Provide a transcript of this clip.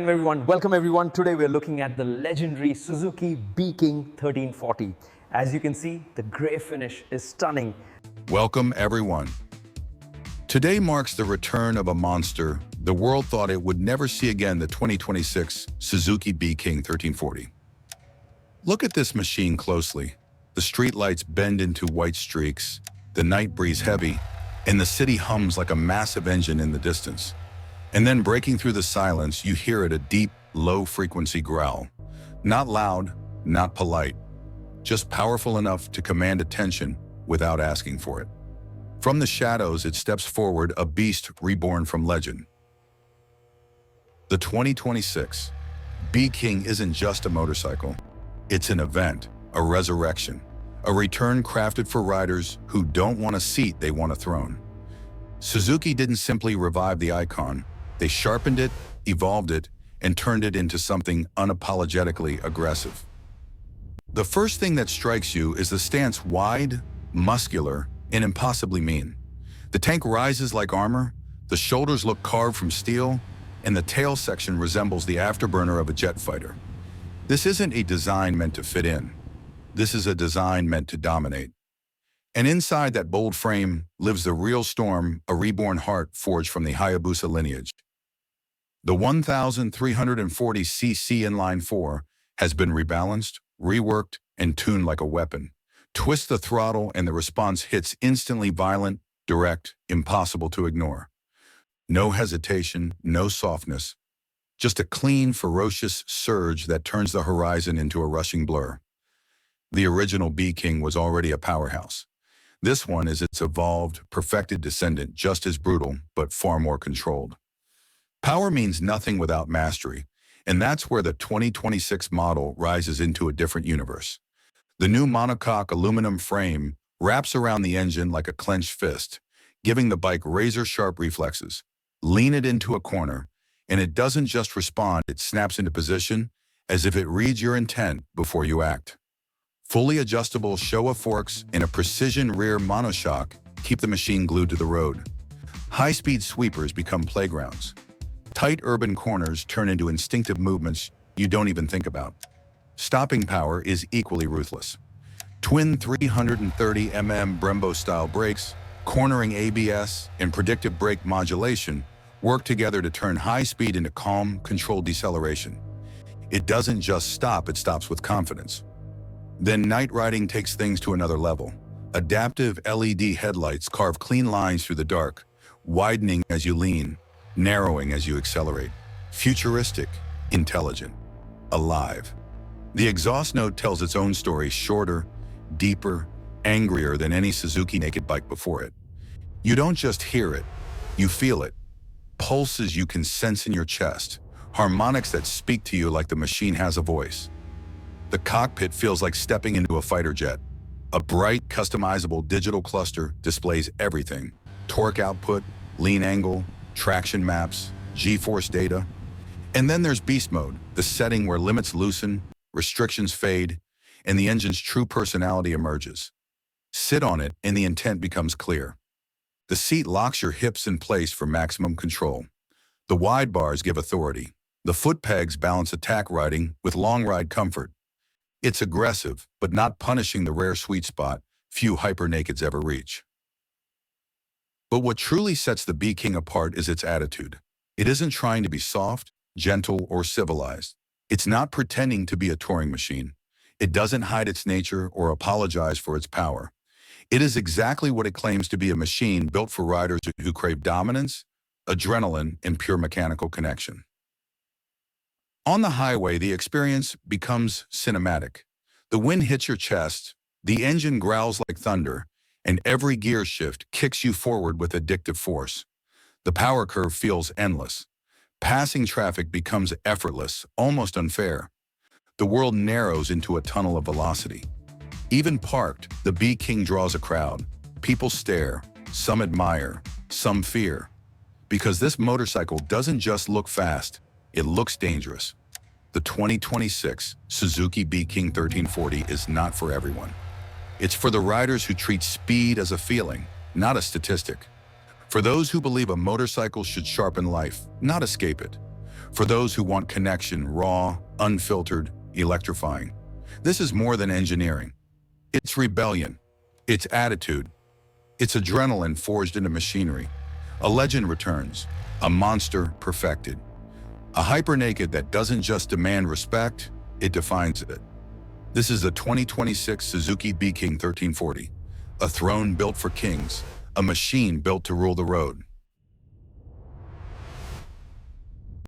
Welcome everyone. Today we're looking at the legendary Suzuki B-KING 1340. As you can see, the gray finish is stunning. Welcome everyone. Today marks the return of a monster the world thought it would never see again, the 2026 Suzuki B-KING 1340. Look at this machine closely. The streetlights bend into white streaks, the night breeze heavy, and the city hums like a massive engine in the distance. And then breaking through the silence, you hear it, a deep, low-frequency growl. Not loud, not polite, just powerful enough to command attention without asking for it. From the shadows, it steps forward, a beast reborn from legend. The 2026 B-KING isn't just a motorcycle. It's an event, a resurrection, a return crafted for riders who don't want a seat, they want a throne. Suzuki didn't simply revive the icon. They sharpened it, evolved it, and turned it into something unapologetically aggressive. The first thing that strikes you is the stance: wide, muscular, and impossibly mean. The tank rises like armor, the shoulders look carved from steel, and the tail section resembles the afterburner of a jet fighter. This isn't a design meant to fit in. This is a design meant to dominate. And inside that bold frame lives the real storm, a reborn heart forged from the Hayabusa lineage. The 1,340cc inline 4 has been rebalanced, reworked, and tuned like a weapon. Twist the throttle and the response hits instantly, violent, direct, impossible to ignore. No hesitation, no softness, just a clean, ferocious surge that turns the horizon into a rushing blur. The original B-KING was already a powerhouse. This one is its evolved, perfected descendant, just as brutal, but far more controlled. Power means nothing without mastery, and that's where the 2026 model rises into a different universe. The new monocoque aluminum frame wraps around the engine like a clenched fist, giving the bike razor-sharp reflexes. Lean it into a corner, and it doesn't just respond, it snaps into position as if it reads your intent before you act. Fully adjustable Showa forks and a precision rear monoshock keep the machine glued to the road. High-speed sweepers become playgrounds. Tight urban corners turn into instinctive movements you don't even think about. Stopping power is equally ruthless. Twin 330mm Brembo-style brakes, cornering ABS, and predictive brake modulation work together to turn high speed into calm, controlled deceleration. It doesn't just stop, it stops with confidence. Then night riding takes things to another level. Adaptive LED headlights carve clean lines through the dark, widening as you lean, narrowing as you accelerate. Futuristic, intelligent, alive. The exhaust note tells its own story, shorter, deeper, angrier than any Suzuki naked bike before it. You don't just hear it, you feel it. Pulses you can sense in your chest, harmonics that speak to you like the machine has a voice. The cockpit feels like stepping into a fighter jet. A bright, customizable digital cluster displays everything: torque output, lean angle, traction maps, G-force data. And then there's beast mode, the setting where limits loosen, restrictions fade, and the engine's true personality emerges. Sit on it and the intent becomes clear. The seat locks your hips in place for maximum control. The wide bars give authority. The foot pegs balance attack riding with long ride comfort. It's aggressive, but not punishing, the rare sweet spot few hyper-nakeds ever reach. But what truly sets the B-KING apart is its attitude. It isn't trying to be soft, gentle, or civilized. It's not pretending to be a touring machine. It doesn't hide its nature or apologize for its power. It is exactly what it claims to be: a machine built for riders who crave dominance, adrenaline, and pure mechanical connection. On the highway, the experience becomes cinematic. The wind hits your chest, the engine growls like thunder, and every gear shift kicks you forward with addictive force. The power curve feels endless. Passing traffic becomes effortless, almost unfair. The world narrows into a tunnel of velocity. Even parked, the B-KING draws a crowd. People stare, some admire, some fear. Because this motorcycle doesn't just look fast, it looks dangerous. The 2026 Suzuki B-KING 1340 is not for everyone. It's for the riders who treat speed as a feeling, not a statistic. For those who believe a motorcycle should sharpen life, not escape it. For those who want connection, raw, unfiltered, electrifying. This is more than engineering. It's rebellion. It's attitude. It's adrenaline forged into machinery. A legend returns, a monster perfected. A hyper-naked that doesn't just demand respect, it defines it. This is the 2026 Suzuki B-KING 1340, a throne built for kings, a machine built to rule the road.